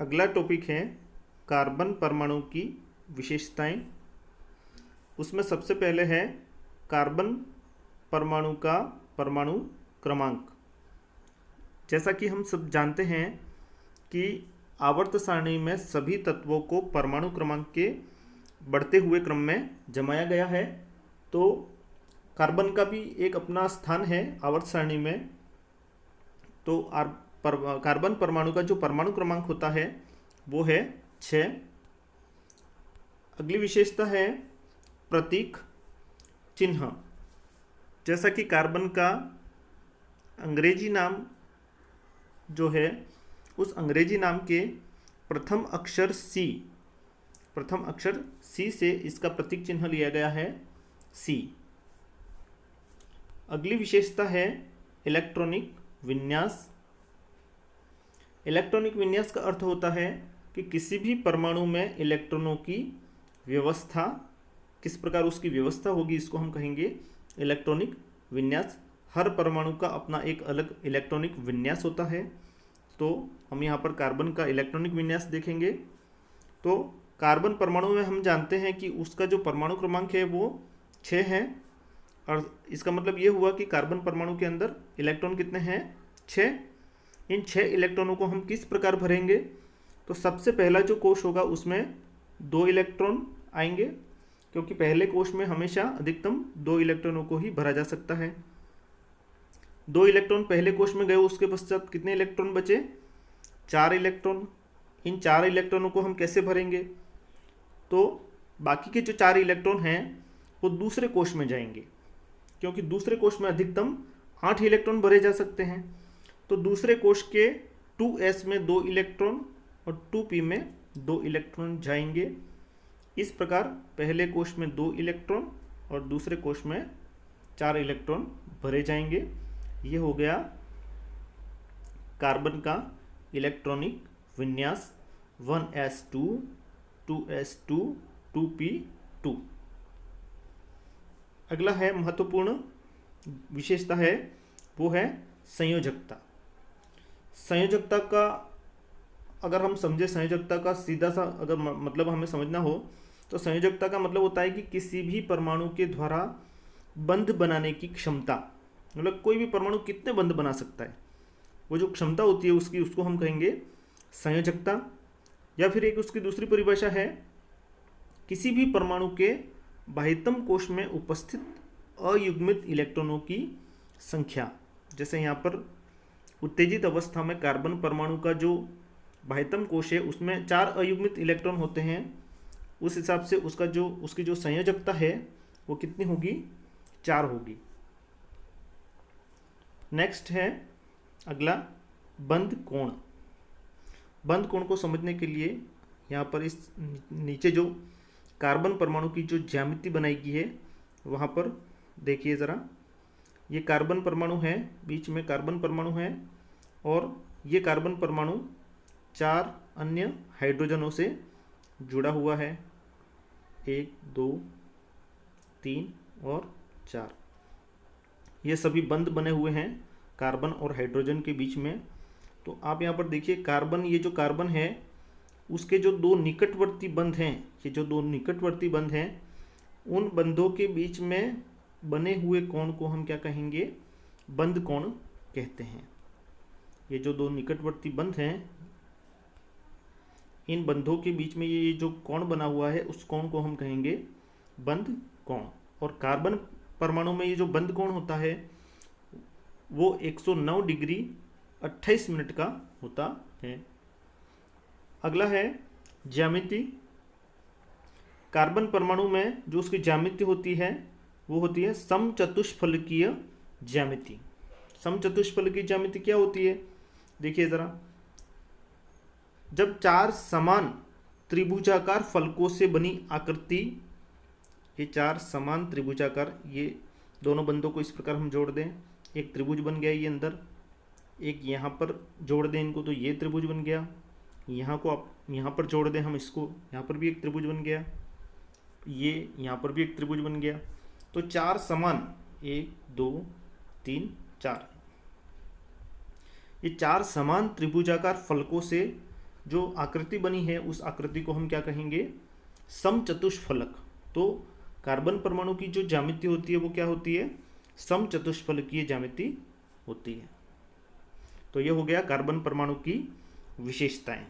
अगला टॉपिक है कार्बन परमाणु की विशेषताएं। उसमें सबसे पहले है कार्बन परमाणु का परमाणु क्रमांक। जैसा कि हम सब जानते हैं कि आवर्त सारणी में सभी तत्वों को परमाणु क्रमांक के बढ़ते हुए क्रम में जमाया गया है, तो कार्बन का भी एक अपना स्थान है आवर्त सारणी में। तो कार्बन परमाणु का जो परमाणु क्रमांक होता है वो है 6। अगली विशेषता है प्रतीक चिन्ह। जैसा कि कार्बन का अंग्रेजी नाम जो है, उस अंग्रेजी नाम के प्रथम अक्षर सी से इसका प्रतीक चिन्ह लिया गया है सी। अगली विशेषता है इलेक्ट्रॉनिक विन्यास। इलेक्ट्रॉनिक विन्यास का अर्थ होता है कि किसी भी परमाणु में इलेक्ट्रॉनों की व्यवस्था, किस प्रकार उसकी व्यवस्था होगी, इसको हम कहेंगे इलेक्ट्रॉनिक विन्यास। हर परमाणु का अपना एक अलग इलेक्ट्रॉनिक विन्यास होता है। तो हम यहाँ पर कार्बन का इलेक्ट्रॉनिक विन्यास देखेंगे। तो कार्बन परमाणु में हम जानते हैं कि उसका जो परमाणु क्रमांक है वो 6 है, और इसका मतलब ये हुआ कि कार्बन परमाणु के अंदर इलेक्ट्रॉन कितने हैं? 6। इन 6 इलेक्ट्रॉनों को हम किस प्रकार भरेंगे? तो सबसे पहला जो कोश होगा उसमें 2 इलेक्ट्रॉन आएंगे, क्योंकि पहले कोश में हमेशा अधिकतम 2 इलेक्ट्रॉनों को ही भरा जा सकता है। 2 इलेक्ट्रॉन पहले कोश में गए, उसके पश्चात कितने इलेक्ट्रॉन बचे? 4 इलेक्ट्रॉन। इन 4 इलेक्ट्रॉनों को हम कैसे भरेंगे? तो बाकी के जो 4 इलेक्ट्रॉन हैं वो दूसरे कोश में जाएंगे, क्योंकि दूसरे कोश में अधिकतम 8 इलेक्ट्रॉन भरे जा सकते हैं। तो दूसरे कोश के 2s में 2 इलेक्ट्रॉन और 2p में 2 इलेक्ट्रॉन जाएंगे। इस प्रकार पहले कोश में 2 इलेक्ट्रॉन और दूसरे कोश में 4 इलेक्ट्रॉन भरे जाएंगे। ये हो गया कार्बन का इलेक्ट्रॉनिक विन्यास 1s2 2s2 2p2। अगला है महत्वपूर्ण विशेषता है, वो है संयोजकता। संयोजकता का अगर हम समझे, संयोजकता का सीधा सा अगर मतलब हमें समझना हो, तो संयोजकता का मतलब होता है कि किसी भी परमाणु के द्वारा बंध बनाने की क्षमता। मतलब कोई भी परमाणु कितने बंध बना सकता है, वो जो क्षमता होती है उसकी, उसको हम कहेंगे संयोजकता। या फिर एक उसकी दूसरी परिभाषा है किसी भी परमाणु के बाह्यतम कोश में उपस्थित अयुग्मित इलेक्ट्रॉनों की संख्या। जैसे यहाँ पर उत्तेजित अवस्था में कार्बन परमाणु का जो बाह्यतम कोश है उसमें 4 अयुग्मित इलेक्ट्रॉन होते हैं, उस हिसाब से उसकी जो संयोजकता है वो कितनी होगी? 4 होगी। नेक्स्ट है अगला बंध कोण। बंध कोण को समझने के लिए यहाँ पर इस नीचे जो कार्बन परमाणु की जो ज्यामिति बनाई गई है वहाँ पर देखिए ज़रा। ये कार्बन परमाणु है, बीच में कार्बन परमाणु है, और ये कार्बन परमाणु 4 अन्य हाइड्रोजनों से जुड़ा हुआ है, 1 2 3 और 4। ये सभी बंध बने हुए हैं कार्बन और हाइड्रोजन के बीच में। तो आप यहाँ पर देखिए कार्बन, ये जो कार्बन है उसके जो 2 निकटवर्ती बंध हैं, ये जो 2 निकटवर्ती बंध हैं, उन बंधों के बीच में बने हुए कोण को हम क्या कहेंगे? बंध कोण कहते हैं। ये जो 2 निकटवर्ती बंध हैं, इन बंधों के बीच में ये जो कोण बना हुआ है उस कोण को हम कहेंगे बंध कोण। और कार्बन परमाणु में ये जो बंध कोण होता है वो 109 डिग्री 28 मिनट का होता है। अगला है ज्यामिति। कार्बन परमाणु में जो उसकी ज्यामिति होती है वो होती है समचतुष्फलकीय ज्यामिति। समचतुष्फलकीय ज्यामिति क्या होती है? देखिए ज़रा, जब 4 समान त्रिभुजाकार फलकों से बनी आकृति, ये 4 समान त्रिभुजाकार, ये दोनों बंधों को इस प्रकार हम जोड़ दें, एक त्रिभुज बन गया ये अंदर, एक यहाँ पर जोड़ दें इनको तो ये त्रिभुज बन गया, यहाँ को आप यहाँ पर जोड़ दें हम इसको, यहाँ पर भी एक त्रिभुज बन गया, ये यहाँ पर भी एक त्रिभुज बन गया। तो 4 समान 1 2 3 4, ये 4 समान त्रिभुजाकार फलकों से जो आकृति बनी है उस आकृति को हम क्या कहेंगे, समचतुष्फलक। तो कार्बन परमाणु की जो ज्यामिति होती है वो क्या होती है, समचतुष्फलकीय ज्यामिति होती है। तो ये हो गया कार्बन परमाणु की विशेषताएं।